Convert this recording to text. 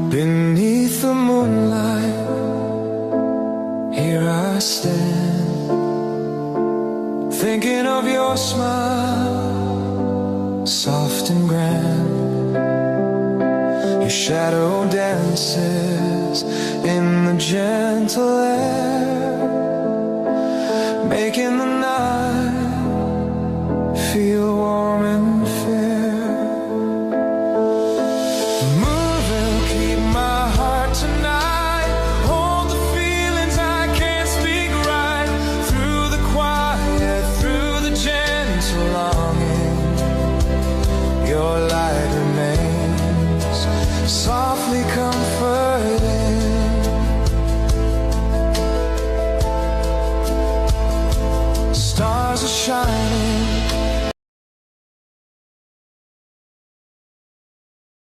Beneath the moonlight, here I stand, thinking of your smile, soft and grand. Your shadow dances in the gentle air, making the night feel warm and fair. Your light remains soft